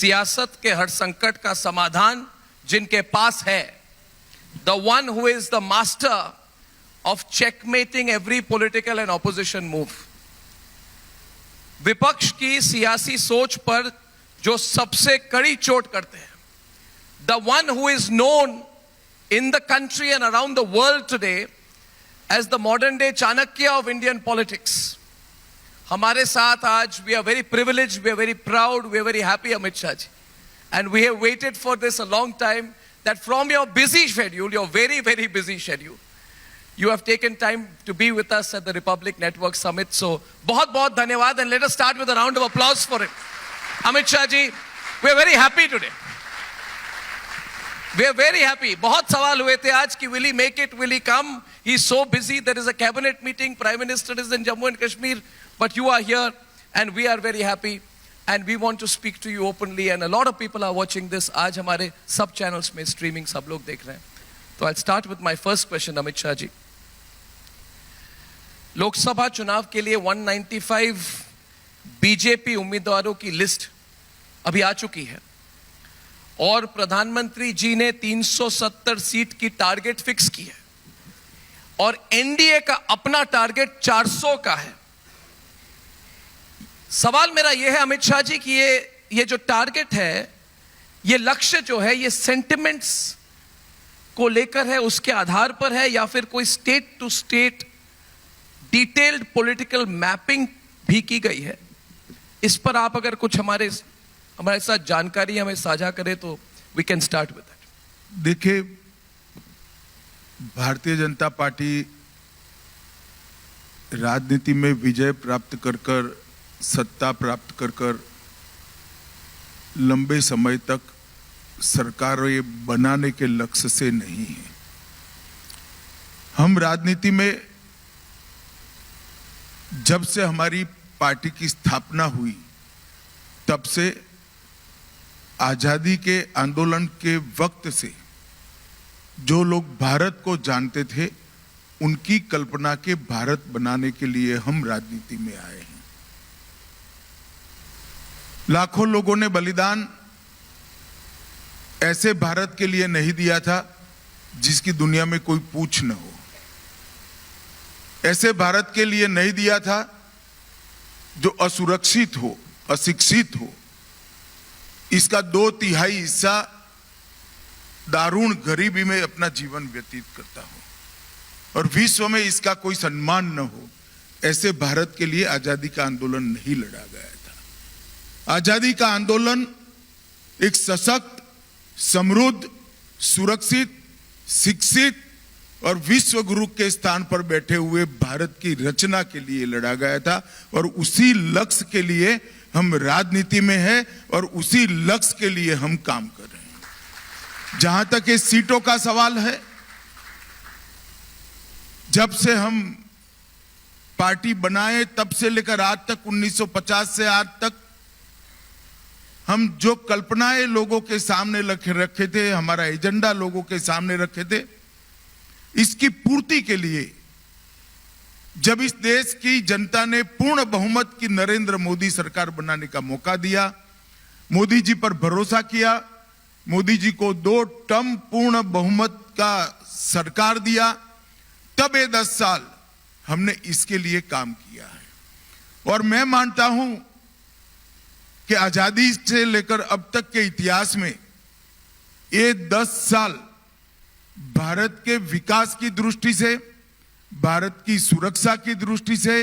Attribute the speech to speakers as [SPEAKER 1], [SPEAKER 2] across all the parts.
[SPEAKER 1] सियासत के हर संकट का समाधान जिनके पास है, the one who is the master of checkmating every political and opposition move. विपक्ष की सियासी सोच पर जो सबसे कड़ी चोट करते हैं, the one who is known in the country and around the world today as the modern day Chanakya of Indian politics. हमारे साथ आज we are very privileged, we are very proud, we are very happy, Amit Shah ji. And we have waited for this a long time, that from your busy schedule, your very, very busy schedule, you have taken time to be with us at the Republic Network Summit. So, बहुत धन्यवाद, and let us start with a round of applause for him. Amit Shah ji, we are very happy today. We are very happy. बहुत सवाल हुए थे आज कि will he make it, will he come? He is so busy, there is a cabinet meeting, Prime Minister is in Jammu and Kashmir, but you are here and we are very happy and we want to speak to you openly, and a lot of people are watching this. आज हमारे सब channels में streaming सब लोग देख रहे हैं. तो I'll start with my first question, Amit Shah ji. Lok Sabha चुनाव के लिए 195 बीजेपी उम्मीदवारों की लिस्ट अभी आ चुकी है और प्रधानमंत्री जी ने 370 सीट की टारगेट फिक्स की है और एनडीए का अपना टारगेट 400 का है. सवाल मेरा यह है अमित शाह जी कि ये जो टारगेट है, ये लक्ष्य जो है, ये सेंटिमेंट्स को लेकर है, उसके आधार पर है, या फिर कोई state to state detailed political mapping भी की गई है? इस पर आप अगर कुछ हमारे साथ जानकारी हमें साझा करें तो we can start with that.
[SPEAKER 2] देखिए, भारतीय जनता पार्टी राजनीति में विजय प्राप्त कर सत्ता प्राप्त कर लंबे समय तक सरकारें बनाने के लक्ष्य से नहीं है. हम राजनीति में जब से हमारी पार्टी की स्थापना हुई तब से आजादी के आंदोलन के वक्त से जो लोग भारत को जानते थे, उनकी कल्पना के भारत बनाने के लिए हम राजनीति में आए हैं. लाखों लोगों ने बलिदान ऐसे भारत के लिए नहीं दिया था जिसकी दुनिया में कोई पूछ न हो. ऐसे भारत के लिए नहीं दिया था जो असुरक्षित हो, अशिक्षित हो, इसका 2/3 हिस्सा दारुण गरीबी में अपना जीवन व्यतीत करता हो और विश्व में इसका कोई सम्मान न हो. ऐसे भारत के लिए आजादी का आंदोलन नहीं लड़ा गया था. आजादी का आंदोलन एक सशक्त, समृद्ध, सुरक्षित, शिक्षित और विश्व गुरु के स्थान पर बैठे हुए भारत की रचना के लिए लड़ा गया था और उसी लक्ष्य के लिए हम राजनीति में हैं और उसी लक्ष्य के लिए हम काम कर रहे हैं. जहां तक ये सीटों का सवाल है, जब से हम पार्टी बनाए तब से लेकर आज तक, 1950 से आज तक, हम जो कल्पनाएं लोगों के सामने रखे थे, हमारा एजेंडा लोगों के सामने रखे थे, इसकी पूर्ति के लिए जब इस देश की जनता ने पूर्ण बहुमत की नरेंद्र मोदी सरकार बनाने का मौका दिया, मोदी जी पर भरोसा किया, मोदी जी को 2 टर्म पूर्ण बहुमत का सरकार दिया, तब ये 10 साल हमने इसके लिए काम किया है. और मैं मानता हूं कि आजादी से लेकर अब तक के इतिहास में ये 10 साल भारत के विकास की दृष्टि से, भारत की सुरक्षा की दृष्टि से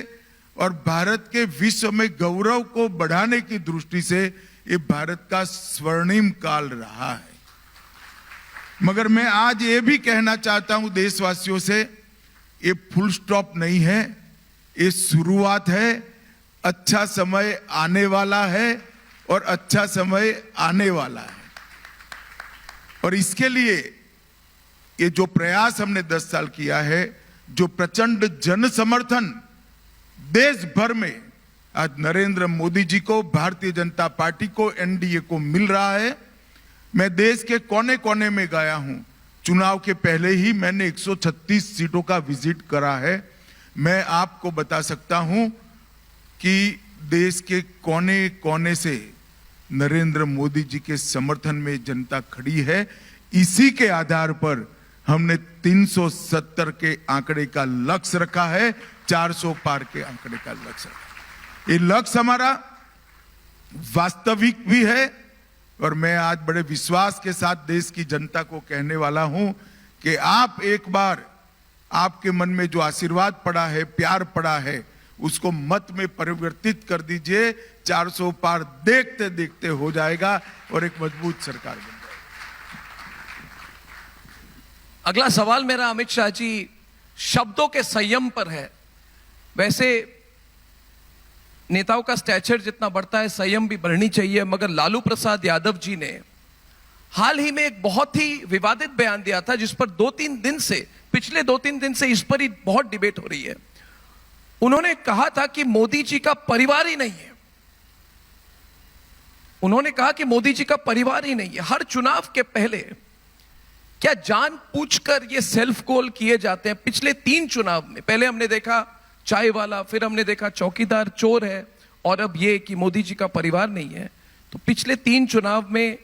[SPEAKER 2] और भारत के विश्व में गौरव को बढ़ाने की दृष्टि से ये भारत का स्वर्णिम काल रहा है. मगर मैं आज ये भी कहना चाहता हूं देशवासियों से, ये फुल स्टॉप नहीं है, ये शुरुआत है. अच्छा समय आने वाला है और अच्छा समय आने वाला है. और इसके लिए ये जो प्रयास हमने 10 साल किया है, जो प्रचंड जन समर्थन देश भर में आज नरेंद्र मोदी जी को, भारतीय जनता पार्टी को, एनडीए को मिल रहा है. मैं देश के कोने कोने में गया हूं. चुनाव के पहले ही मैंने 136 सीटों का विजिट करा है. मैं आपको बता सकता हूं कि देश के कोने कोने से नरेंद्र मोदी जी के समर्थन में जनता खड़ी है। इसी के आधार पर हमने 370 के आंकड़े का लक्ष्य रखा है, 400 पार के आंकड़े का लक्ष्य रखा। ये लक्ष्य हमारा वास्तविक भी है और मैं आज बड़े विश्वास के साथ देश की जनता को कहने वाला हूं कि आप एक बार आपके मन में जो आशीर्वाद पड़ा है, प्यार पड़ा है, उसको मत में परिवर्तित कर दीजिए। 400 पार देखते देखते हो जाएगा और एक मजबूत सरकार बन जाएगी।
[SPEAKER 1] अगला सवाल मेरा अमित शाह जी शब्दों के संयम पर है। वैसे नेताओं का स्टैचर जितना बढ़ता है संयम भी बढ़नी चाहिए, मगर लालू प्रसाद यादव जी ने हाल ही में एक बहुत ही विवादित बयान दिया था जिस पर पिछले 2-3 दिन से इस पर ही बहुत डिबेट हो रही है। उन्होंने कहा था कि मोदी जी का परिवार ही नहीं है। उन्होंने कहा कि मोदी जी का परिवार ही नहीं है। हर चुनाव के पहले क्या जानबूझकर ये सेल्फ गोल किए जाते हैं? पिछले 3 चुनाव में पहले हमने देखा चाय वाला, फिर हमने देखा चौकीदार चोर है, और अब ये कि मोदी जी का परिवार नहीं है। तो पिछले 3 चुनाव में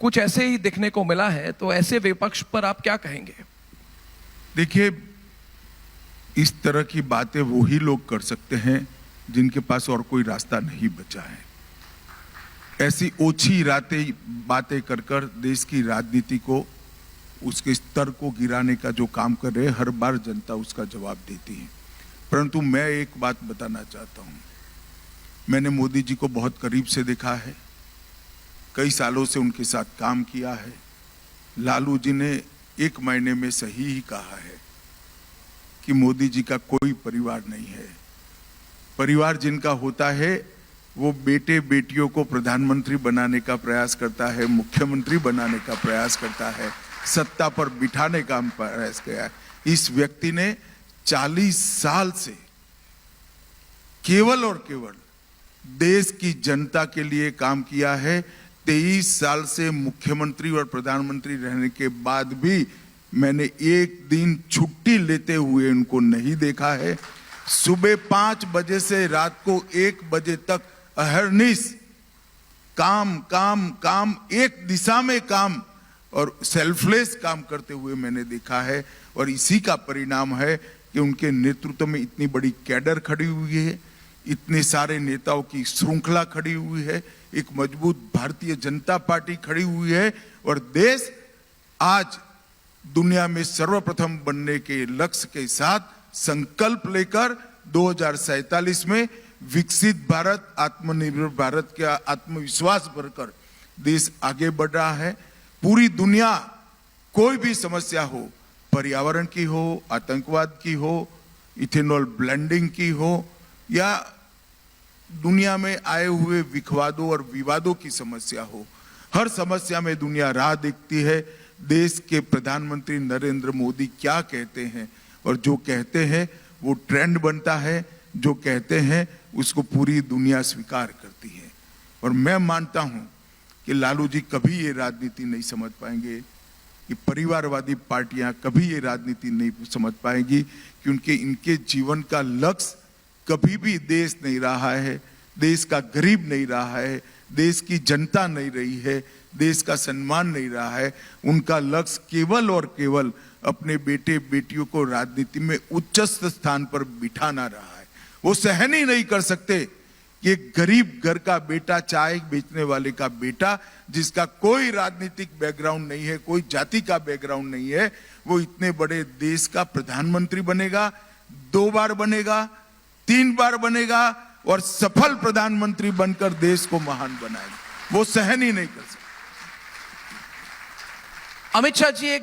[SPEAKER 1] कुछ ऐसे ही देखने को मिला है। तो ऐसे विपक्ष पर आप क्या कहेंगे?
[SPEAKER 2] देखिए, इस तरह की बातें वही लोग कर सकते हैं जिनके पास और कोई रास्ता नहीं बचा है। ऐसी ओछी बातें कर कर देश की राजनीति को, उसके स्तर को गिराने का जो काम कर रहे हैं, हर बार जनता उसका जवाब देती है। परंतु मैं एक बात बताना चाहता हूं, मैंने मोदी जी को बहुत करीब से देखा है, कई सालों से उनके साथ काम किया है। लालू जी ने एक महीने में सही ही कहा है कि मोदी जी का कोई परिवार नहीं है। परिवार जिनका होता है वो बेटे बेटियों को प्रधानमंत्री बनाने का प्रयास करता है, मुख्यमंत्री बनाने का प्रयास करता है, सत्ता पर बिठाने का प्रयास किया है। इस व्यक्ति ने 40 साल से केवल और केवल देश की जनता के लिए काम किया है। 23 साल से मुख्यमंत्री और प्रधानमंत्री रहने के बाद भी मैंने एक दिन छुट्टी लेते हुए उनको नहीं देखा है। सुबह 5 बजे से रात को 1 बजे तक अहरनिश काम काम काम, एक दिशा में काम और सेल्फलेस काम करते हुए मैंने देखा है। और इसी का परिणाम है कि उनके नेतृत्व में इतनी बड़ी कैडर खड़ी हुई है, इतने सारे नेताओं की श्रृंखला खड़ी हुई है, एक मजबूत भारतीय जनता पार्टी खड़ी हुई है और देश आज दुनिया में सर्वप्रथम बनने के लक्ष्य के साथ संकल्प लेकर 2047 में विकसित भारत, आत्मनिर्भर भारत का आत्मविश्वास भरकर देश आगे बढ़ रहा है। पूरी दुनिया कोई भी समस्या हो, पर्यावरण की हो, आतंकवाद की हो, इथेनॉल ब्लेंडिंग की हो, या दुनिया में आए हुए विवादों और विवादों की समस्या हो, हर समस्या में दुनिया राह देखती है। देश के प्रधानमंत्री नरेंद्र मोदी क्या कहते हैं, और जो कहते हैं वो ट्रेंड बनता है, जो कहते हैं उसको पूरी दुनिया स्वीकार करती है। और मैं मानता हूं कि लालू जी कभी ये राजनीति नहीं समझ पाएंगे, कि परिवारवादी पार्टियां कभी ये राजनीति नहीं समझ पाएंगी, क्योंकि इनके जीवन का लक्ष्य कभी भी देश नहीं रहा है, देश का गरीब नहीं रहा है, देश की जनता नहीं रही है, देश का सम्मान नहीं रहा है। उनका लक्ष्य केवल और केवल अपने बेटे बेटियों को राजनीति में उच्चस्थ स्थान पर बिठाना रहा है। वो सहन ही नहीं कर सकते कि एक गरीब घर का बेटा, चाय बेचने वाले का बेटा, जिसका कोई राजनीतिक बैकग्राउंड नहीं है, कोई जाति का बैकग्राउंड नहीं है, वो इतने बड़े देश का प्रधानमंत्री बनेगा, 2 बार बनेगा, 3 बार बनेगा और सफल प्रधानमंत्री बनकर देश को महान बनाएगा। वो सहन ही नहीं कर सकते।
[SPEAKER 1] अमित शाह जी, एक